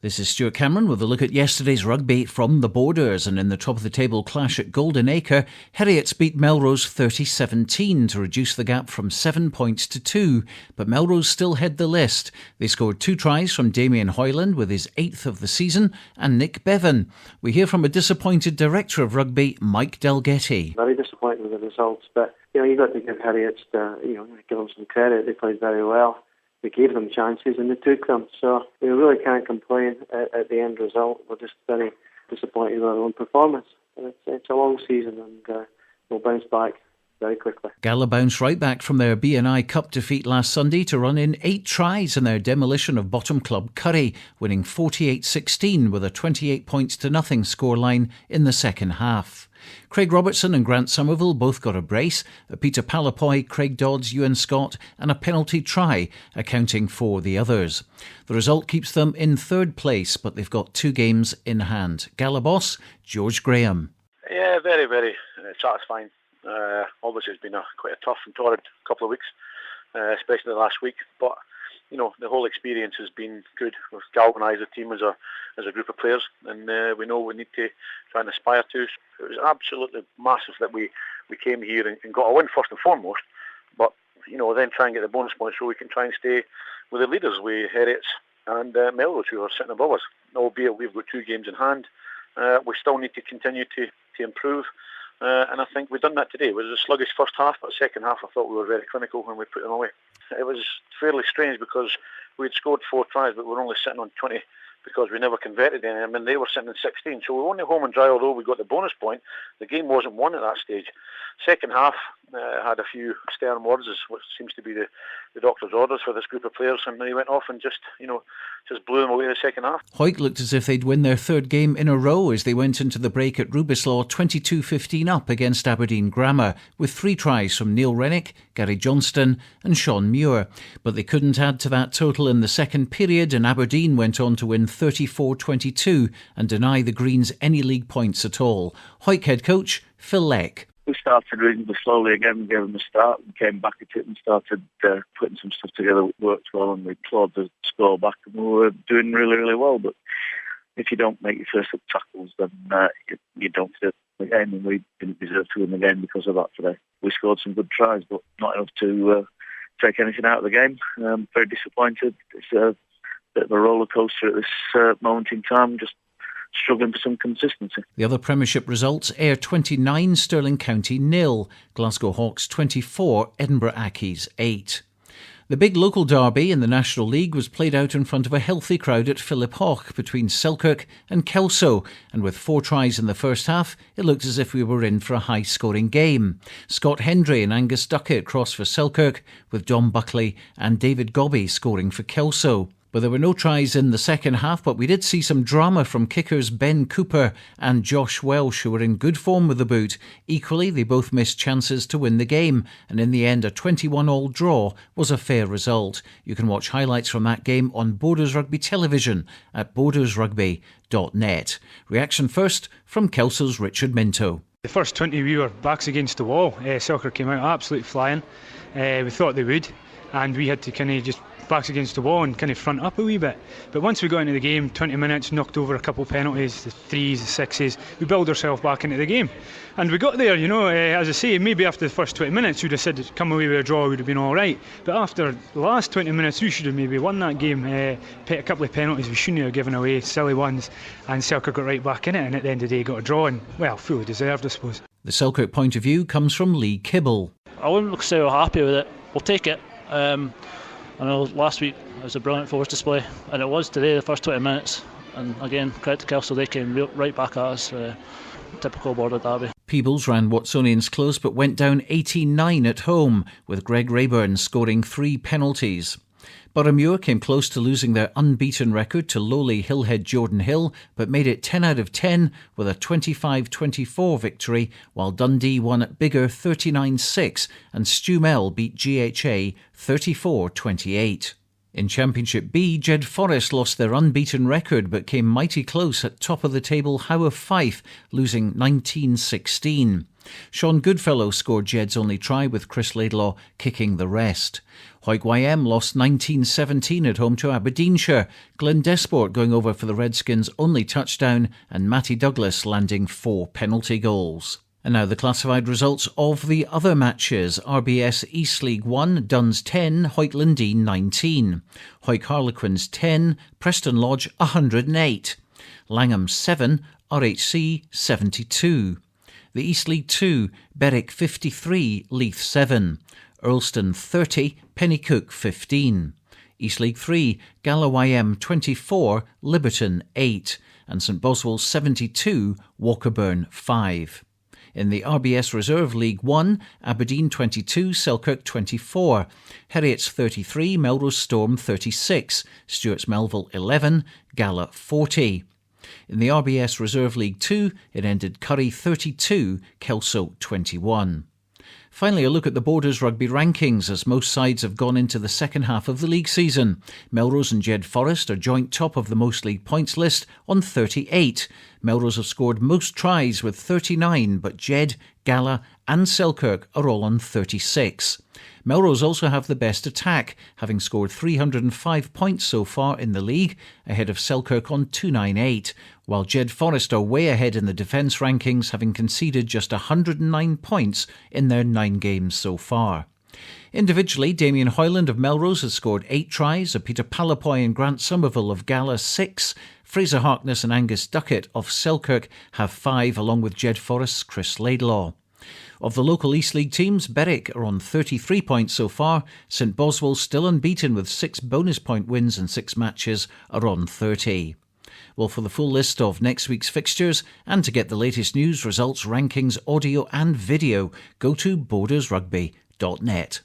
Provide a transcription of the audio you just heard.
This is Stuart Cameron with a look at yesterday's rugby from the Borders, and in the top-of-the-table clash at Golden Acre, Heriots beat Melrose 30-17 to reduce the gap from 7 points to 2, but Melrose still head the list. They scored 2 tries from Damien Hoyland with his 8th of the season and Nick Bevan. We hear from a disappointed director of rugby, Mike Delgetti. Very disappointed with the results, but you've got to give Heriots give them some credit. They played very well. We gave them chances and they took them, so we really can't complain at the end result. We're just very disappointed with our own performance. It's a long season and we'll bounce back very quickly. Gala bounced right back from their B&I Cup defeat last Sunday to run in 8 tries in their demolition of bottom club Curry, winning 48-16 with a 28 points to nothing scoreline in the second half. Craig Robertson and Grant Somerville both got a brace, Peter Palapoy, Craig Dodds, Ewan Scott and a penalty try, accounting for the others. The result keeps them in 3rd place, but they've got 2 games in hand. Gala boss, George Graham. Yeah, very, very satisfying. Obviously it's been quite a tough and torrid couple of weeks, especially the last week, but the whole experience has been good. We've galvanised the team as a group of players, and we know we need to try and aspire to. It was absolutely massive that we came here and got a win first and foremost, but then try and get the bonus points so we can try and stay with the leaders, with Heriots and Melrose, who are sitting above us. Albeit we've got 2 games in hand, we still need to continue to improve. And I think we've done that today. It was a sluggish first half, but second half I thought we were very clinical when we put them away. It was fairly strange because we'd scored 4 tries, but we're only sitting on 20 because we never converted any. I mean, they were sitting in 16, so we were only home and dry, although we got the bonus point. The game wasn't won at that stage. Second half had a few stern words, which seems to be the doctor's orders for this group of players, and they went off and just blew them away the second half. Hawick looked as if they'd win their 3rd game in a row as they went into the break at Rubislaw 22-15 up against Aberdeen Grammar, with 3 tries from Neil Rennick, Gary Johnston and Sean Muir. But they couldn't add to that total in the second period, and Aberdeen went on to win 34-22 and deny the Greens any league points at all. Hawick head coach Phil Leck. We started reasonably slowly again, gave them a start and came back at it and started putting some stuff together. It worked well and we clawed the score back and we were doing really, really well. But if you don't make your first up tackles, then you don't fit the game, and we didn't deserve to win the game because of that today. We scored some good tries, but not enough to take anything out of the game. Very disappointed. It's a bit of a roller coaster at this moment in time, just struggling for some consistency. The other Premiership results: Ayr 29, Stirling County 0, Glasgow Hawks 24, Edinburgh Accies 8. The big local derby in the National League was played out in front of a healthy crowd at Philip Hawke between Selkirk and Kelso, and with 4 tries in the first half, it looked as if we were in for a high-scoring game. Scott Hendry and Angus Duckett crossed for Selkirk, with Dom Buckley and David Gobby scoring for Kelso. But there were no tries in the second half, but we did see some drama from kickers Ben Cooper and Josh Welsh, who were in good form with the boot. Equally, they both missed chances to win the game, and in the end a 21-all draw was a fair result. You can watch highlights from that game on Borders Rugby television at bordersrugby.net. Reaction first from Kelso's Richard Minto. The first 20 we were backs against the wall. Selkirk came out absolutely flying. We thought they would, and we had to kind of just backs against the wall and kind of front up a wee bit. But once we got into the game, 20 minutes, knocked over a couple of penalties, the 3s, the 6s, we built ourselves back into the game. And we got there, as I say, maybe after the first 20 minutes we'd have said come away with a draw, would have been alright. But after the last 20 minutes we should have maybe won that game. A couple of penalties we shouldn't have given away, silly ones, and Selkirk got right back in it, and at the end of the day got a draw, and well, fully deserved I suppose. The Selkirk point of view comes from Lee Kibble. I wouldn't say we're happy with it. We'll take it. I know last week it was a brilliant force display, and it was today, the first 20 minutes. And again, credit to Kelso, they came right back at us. Typical Border derby. Peebles ran Watsonians close but went down 18-9 at home, with Greg Rayburn scoring 3 penalties. Boroughmuir came close to losing their unbeaten record to lowly Hillhead Jordan Hill, but made it 10 out of 10 with a 25-24 victory, while Dundee won at Biggar 39-6 and Stumell beat GHA 34-28. In Championship B, Jed Forest lost their unbeaten record but came mighty close at top of the table Howe of Fife, losing 19-16. Sean Goodfellow scored Jed's only try, with Chris Laidlaw kicking the rest. Hawick YM lost 19-17 at home to Aberdeenshire, Glenn Desport going over for the Redskins' only touchdown and Matty Douglas landing 4 penalty goals. And now the classified results of the other matches. RBS East League 1, Duns 10, Hawick Lundeen 19. Hawick Harlequins 10, Preston Lodge 108. Langham 7, RHC 72. The East League 2, Berwick 53, Leith 7. Earlston 30, Pennycook 15. East League 3, Gala YM 24, Liberton 8. And St Boswell 72, Walkerburn 5. In the RBS Reserve League 1, Aberdeen 22, Selkirk 24. Heriots 33, Melrose Storm 36. Stewart's Melville 11, Gala 40. In the RBS Reserve League 2, it ended Curry 32, Kelso 21. Finally, a look at the Borders rugby rankings, as most sides have gone into the second half of the league season. Melrose and Jed Forest are joint top of the most league points list on 38. Melrose have scored most tries with 39, but Jed, Gala and Selkirk are all on 36. Melrose also have the best attack, having scored 305 points so far in the league, ahead of Selkirk on 298, while Jed Forest are way ahead in the defence rankings, having conceded just 109 points in their 9 games so far. Individually, Damien Hoyland of Melrose has scored 8 tries, Peter Palapoy and Grant Somerville of Gala 6, Fraser Harkness and Angus Duckett of Selkirk have 5, along with Jed Forest's Chris Laidlaw. Of the local East League teams, Berwick are on 33 points so far. St Boswell, still unbeaten with 6 bonus point wins in 6 matches, are on 30. Well, for the full list of next week's fixtures and to get the latest news, results, rankings, audio and video, go to bordersrugby.net.